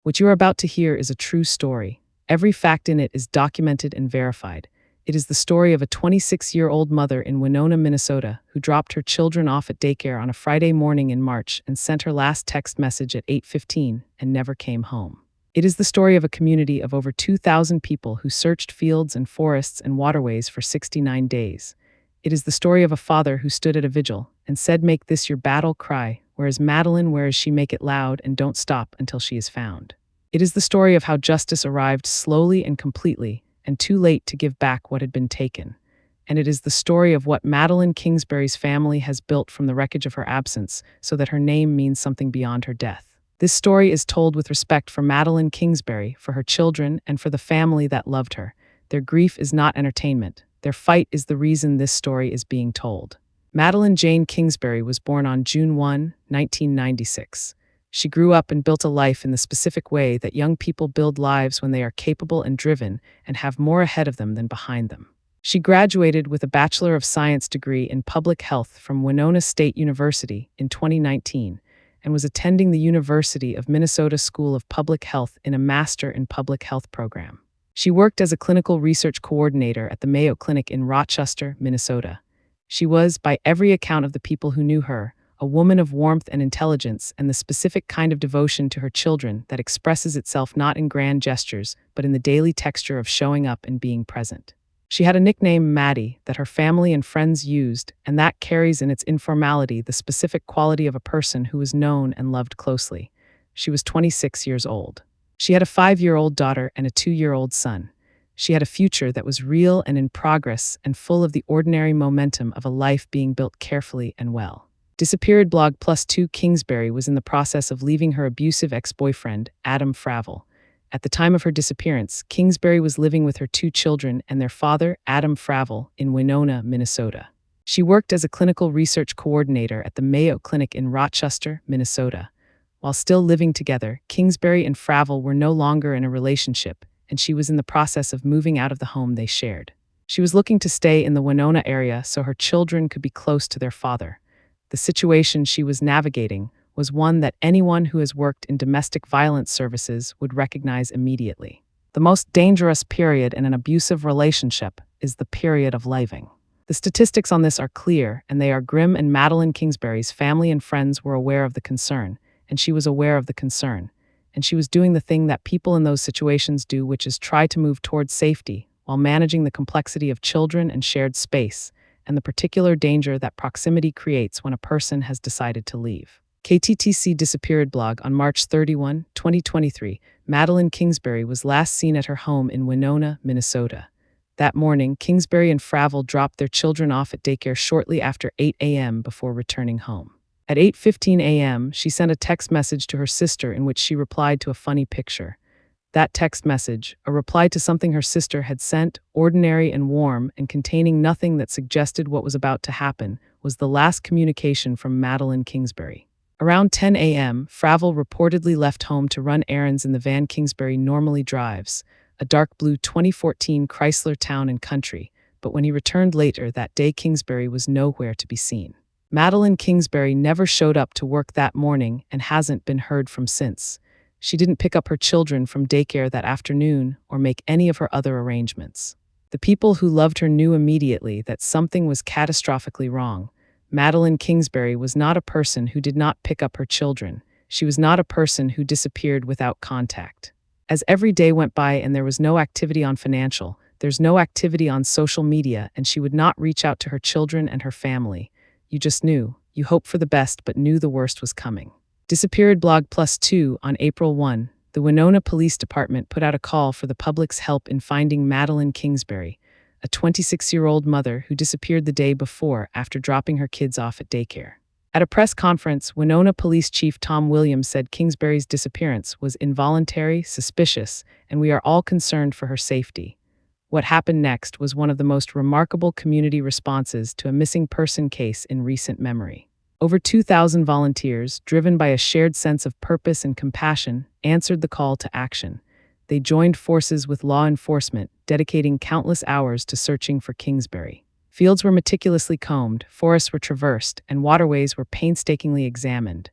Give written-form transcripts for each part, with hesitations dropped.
What you are about to hear is a true story. Every fact in it is documented and verified. It is the story of a 26-year-old mother in Winona, Minnesota, who dropped her children off at daycare on a Friday morning in March and sent her last text message at 8:15 and never came home. It is the story of a community of over 2,000 people who searched fields and forests and waterways for 69 days. It is the story of a father who stood at a vigil and said, "Make this your battle cry, whereas Madeline, whereas she make it loud and don't stop until she is found." It is the story of how justice arrived slowly and completely, and too late to give back what had been taken. And it is the story of what Madeline Kingsbury's family has built from the wreckage of her absence so that her name means something beyond her death. This story is told with respect for Madeline Kingsbury, for her children, and for the family that loved her. Their grief is not entertainment. Their fight is the reason this story is being told. Madeline Jane Kingsbury was born on June 1, 1996. She grew up and built a life in the specific way that young people build lives when they are capable and driven and have more ahead of them than behind them. She graduated with a Bachelor of Science degree in Public Health from Winona State University in 2019 and was attending the University of Minnesota School of Public Health in a Master in Public Health program. She worked as a clinical research coordinator at the Mayo Clinic in Rochester, Minnesota. She was, by every account of the people who knew her, a woman of warmth and intelligence and the specific kind of devotion to her children that expresses itself not in grand gestures, but in the daily texture of showing up and being present. She had a nickname, Maddie, that her family and friends used, and that carries in its informality the specific quality of a person who was known and loved closely. She was 26 years old. She had a 5-year-old daughter and a 2-year-old son. She had a future that was real and in progress and full of the ordinary momentum of a life being built carefully and well. Disappeared blog +2 Kingsbury was in the process of leaving her abusive ex-boyfriend, Adam Fravel. At the time of her disappearance, Kingsbury was living with her 2 children and their father, Adam Fravel, in Winona, Minnesota. She worked as a clinical research coordinator at the Mayo Clinic in Rochester, Minnesota. While still living together, Kingsbury and Fravel were no longer in a relationship, and she was in the process of moving out of the home they shared. She was looking to stay in the Winona area so her children could be close to their father. The situation she was navigating was one that anyone who has worked in domestic violence services would recognize immediately. The most dangerous period in an abusive relationship is the period of leaving. The statistics on this are clear, and they are grim, and Madeline Kingsbury's family and friends were aware of the concern, and she was aware of the concern, and she was doing the thing that people in those situations do, which is try to move towards safety while managing the complexity of children and shared space, and the particular danger that proximity creates when a person has decided to leave. KTTC Disappeared blog on March 31, 2023, Madeline Kingsbury was last seen at her home in Winona, Minnesota. That morning, Kingsbury and Fravel dropped their children off at daycare shortly after 8 a.m. before returning home. At 8:15 a.m., she sent a text message to her sister in which she replied to a funny picture. That text message, a reply to something her sister had sent, ordinary and warm and containing nothing that suggested what was about to happen, was the last communication from Madeline Kingsbury. Around 10 a.m., Fravel reportedly left home to run errands in the van Kingsbury normally drives, a dark blue 2014 Chrysler Town & Country, but when he returned later that day, Kingsbury was nowhere to be seen. Madeline Kingsbury never showed up to work that morning and hasn't been heard from since. She didn't pick up her children from daycare that afternoon or make any of her other arrangements. The people who loved her knew immediately that something was catastrophically wrong. Madeline Kingsbury was not a person who did not pick up her children. She was not a person who disappeared without contact. As every day went by and there was no activity on financial, there's no activity on social media, and she would not reach out to her children and her family. You just knew. You hoped for the best but knew the worst was coming. Disappeared blog +2 on April 1, the Winona Police Department put out a call for the public's help in finding Madeline Kingsbury, a 26-year-old mother who disappeared the day before after dropping her kids off at daycare. At a press conference, Winona Police Chief Tom Williams said Kingsbury's disappearance was involuntary, suspicious, and we are all concerned for her safety. What happened next was one of the most remarkable community responses to a missing person case in recent memory. Over 2,000 volunteers, driven by a shared sense of purpose and compassion, answered the call to action. They joined forces with law enforcement, dedicating countless hours to searching for Kingsbury. Fields were meticulously combed, forests were traversed, and waterways were painstakingly examined.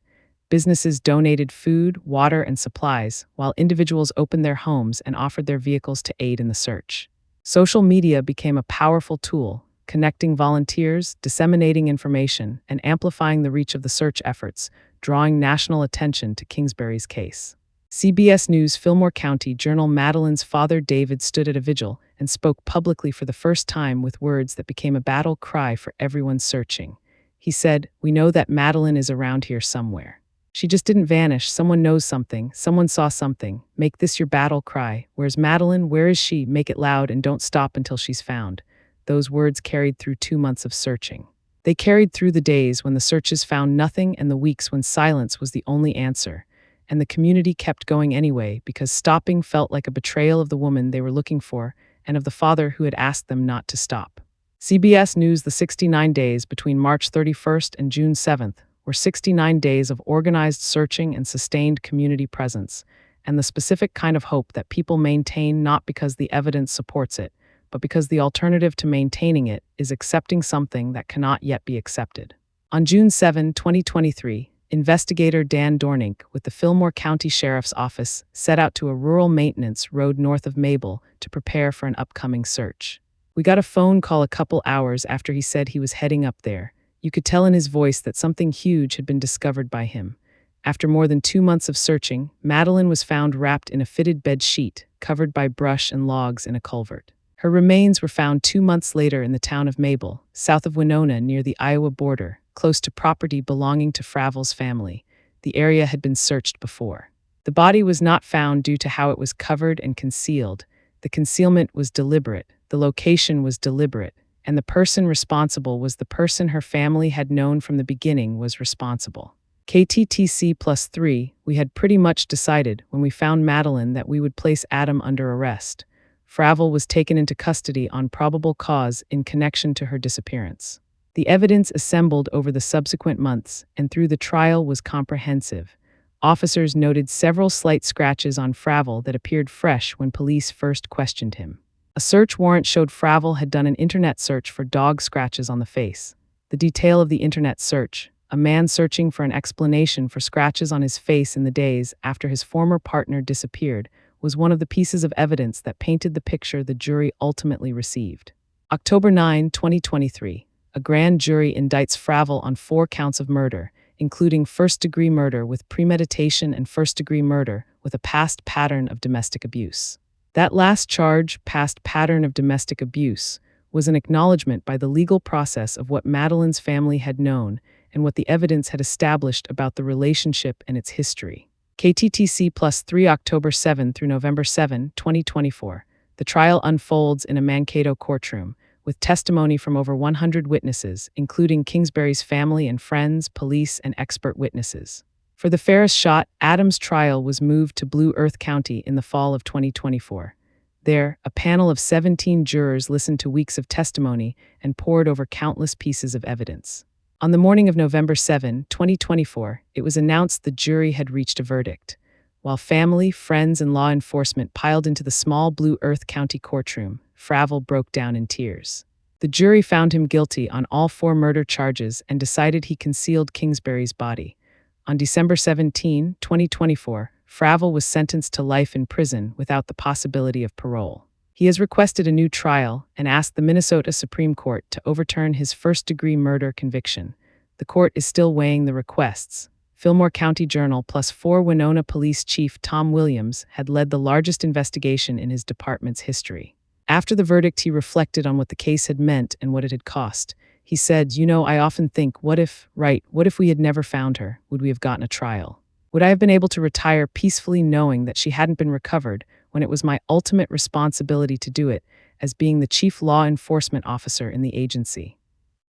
Businesses donated food, water, and supplies, while individuals opened their homes and offered their vehicles to aid in the search. Social media became a powerful tool, connecting volunteers, disseminating information, and amplifying the reach of the search efforts, drawing national attention to Kingsbury's case. CBS News Fillmore County Journal Madeline's father David stood at a vigil and spoke publicly for the first time with words that became a battle cry for everyone searching. He said, "We know that Madeline is around here somewhere. She just didn't vanish. Someone knows something. Someone saw something. Make this your battle cry. Where's Madeline? Where is she? Make it loud and don't stop until she's found." Those words carried through 2 months of searching. They carried through the days when the searches found nothing and the weeks when silence was the only answer. And the community kept going anyway because stopping felt like a betrayal of the woman they were looking for and of the father who had asked them not to stop. CBS News The 69 days between March 31st and June 7th were 69 days of organized searching and sustained community presence, and the specific kind of hope that people maintain not because the evidence supports it, but because the alternative to maintaining it is accepting something that cannot yet be accepted. On June 7, 2023, investigator Dan Dornink with the Fillmore County Sheriff's Office set out to a rural maintenance road north of Mabel to prepare for an upcoming search. We got a phone call a couple hours after he said he was heading up there. You could tell in his voice that something huge had been discovered by him. After more than 2 months of searching, Madeline was found wrapped in a fitted bed sheet, covered by brush and logs in a culvert. Her remains were found 2 months later in the town of Mabel, south of Winona near the Iowa border, close to property belonging to Fravel's family. The area had been searched before. The body was not found due to how it was covered and concealed. The concealment was deliberate, the location was deliberate, and the person responsible was the person her family had known from the beginning was responsible. KTTC+3, we had pretty much decided when we found Madeline that we would place Adam under arrest. Fravel was taken into custody on probable cause in connection to her disappearance. The evidence assembled over the subsequent months and through the trial was comprehensive. Officers noted several slight scratches on Fravel that appeared fresh when police first questioned him. A search warrant showed Fravel had done an internet search for dog scratches on the face. The detail of the internet search, a man searching for an explanation for scratches on his face in the days after his former partner disappeared, was one of the pieces of evidence that painted the picture the jury ultimately received. October 9, 2023. A grand jury indicts Fravel on 4 counts of murder, including first-degree murder with premeditation and first-degree murder with a past pattern of domestic abuse. That last charge, past pattern of domestic abuse, was an acknowledgement by the legal process of what Madeline's family had known and what the evidence had established about the relationship and its history. KTTC+3 October 7 through November 7, 2024. The trial unfolds in a Mankato courtroom, with testimony from over 100 witnesses, including Kingsbury's family and friends, police, and expert witnesses. For the fairest shot, Adam's trial was moved to Blue Earth County in the fall of 2024. There, a panel of 17 jurors listened to weeks of testimony and pored over countless pieces of evidence. On the morning of November 7, 2024, it was announced the jury had reached a verdict. While family, friends, and law enforcement piled into the small Blue Earth County courtroom, Fravel broke down in tears. The jury found him guilty on all 4 murder charges and decided he concealed Kingsbury's body. On December 17, 2024, Fravel was sentenced to life in prison without the possibility of parole. He has requested a new trial and asked the Minnesota Supreme Court to overturn his first-degree murder conviction. The court is still weighing the requests. Fillmore County Journal +4 Winona Police Chief Tom Williams had led the largest investigation in his department's history. After the verdict, he reflected on what the case had meant and what it had cost. He said, I often think, what if we had never found her? Would we have gotten a trial? Would I have been able to retire peacefully knowing that she hadn't been recovered when it was my ultimate responsibility to do it, as being the chief law enforcement officer in the agency?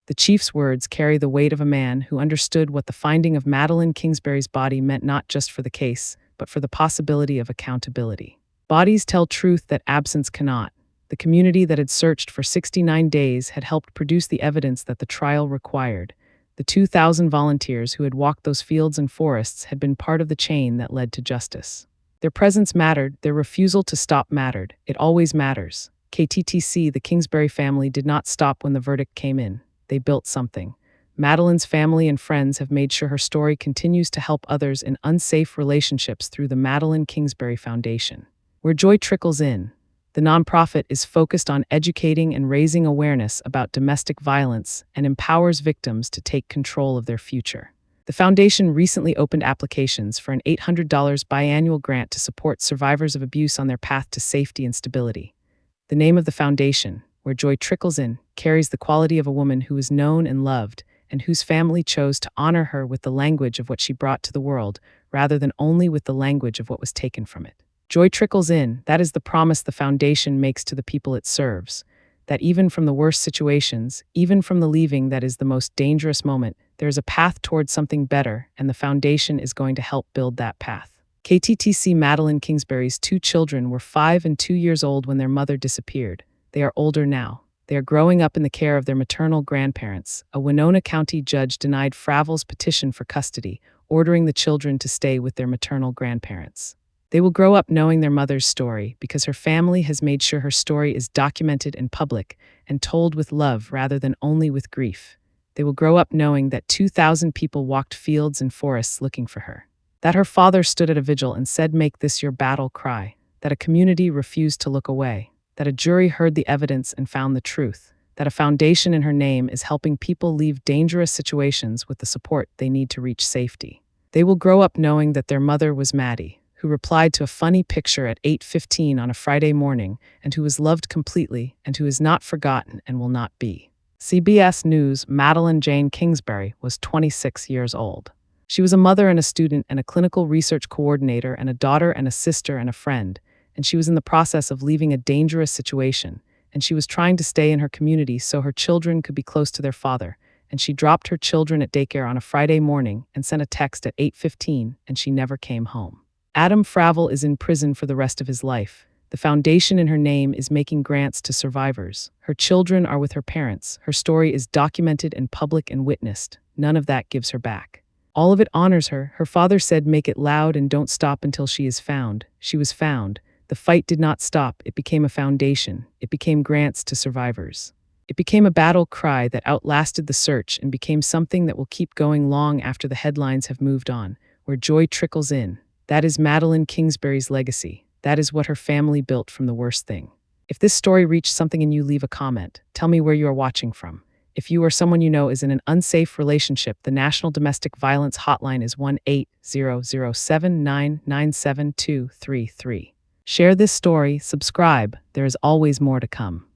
The chief's words carry the weight of a man who understood what the finding of Madeline Kingsbury's body meant not just for the case, but for the possibility of accountability. Bodies tell truth that absence cannot. The community that had searched for 69 days had helped produce the evidence that the trial required. The 2,000 volunteers who had walked those fields and forests had been part of the chain that led to justice. Their presence mattered, their refusal to stop mattered. It always matters. KTTC, the Kingsbury family, did not stop when the verdict came in. They built something. Madeline's family and friends have made sure her story continues to help others in unsafe relationships through the Madeline Kingsbury Foundation. Where joy trickles in, the nonprofit is focused on educating and raising awareness about domestic violence and empowers victims to take control of their future. The foundation recently opened applications for an $800 biannual grant to support survivors of abuse on their path to safety and stability. The name of the foundation, Where Joy Trickles In, carries the quality of a woman who is known and loved and whose family chose to honor her with the language of what she brought to the world rather than only with the language of what was taken from it. Joy trickles in, that is the promise the foundation makes to the people it serves, that even from the worst situations, even from the leaving that is the most dangerous moment, there is a path towards something better, and the foundation is going to help build that path. KTTC Madeline Kingsbury's 2 children were 5 and 2 years old when their mother disappeared. They are older now. They are growing up in the care of their maternal grandparents. A Winona County judge denied Fravel's petition for custody, ordering the children to stay with their maternal grandparents. They will grow up knowing their mother's story because her family has made sure her story is documented in public and told with love rather than only with grief. They will grow up knowing that 2,000 people walked fields and forests looking for her, that her father stood at a vigil and said, "Make this your battle cry," that a community refused to look away, that a jury heard the evidence and found the truth, that a foundation in her name is helping people leave dangerous situations with the support they need to reach safety. They will grow up knowing that their mother was Maddie, who replied to a funny picture at 8:15 on a Friday morning and who was loved completely and who is not forgotten and will not be. CBS News' Madeline Jane Kingsbury was 26 years old. She was a mother and a student and a clinical research coordinator and a daughter and a sister and a friend, and she was in the process of leaving a dangerous situation, and she was trying to stay in her community so her children could be close to their father, and she dropped her children at daycare on a Friday morning and sent a text at 8:15, and she never came home. Adam Fravel is in prison for the rest of his life. The foundation in her name is making grants to survivors. Her children are with her parents. Her story is documented in public and witnessed. None of that gives her back. All of it honors her. Her father said, "Make it loud and don't stop until she is found." She was found. The fight did not stop. It became a foundation. It became grants to survivors. It became a battle cry that outlasted the search and became something that will keep going long after the headlines have moved on. Where joy trickles in. That is Madeline Kingsbury's legacy. That is what her family built from the worst thing. If this story reached something in you, leave a comment. Tell me where you are watching from. If you or someone you know is in an unsafe relationship, the National Domestic Violence Hotline is 1-800-799-7233. Share this story, subscribe. There is always more to come.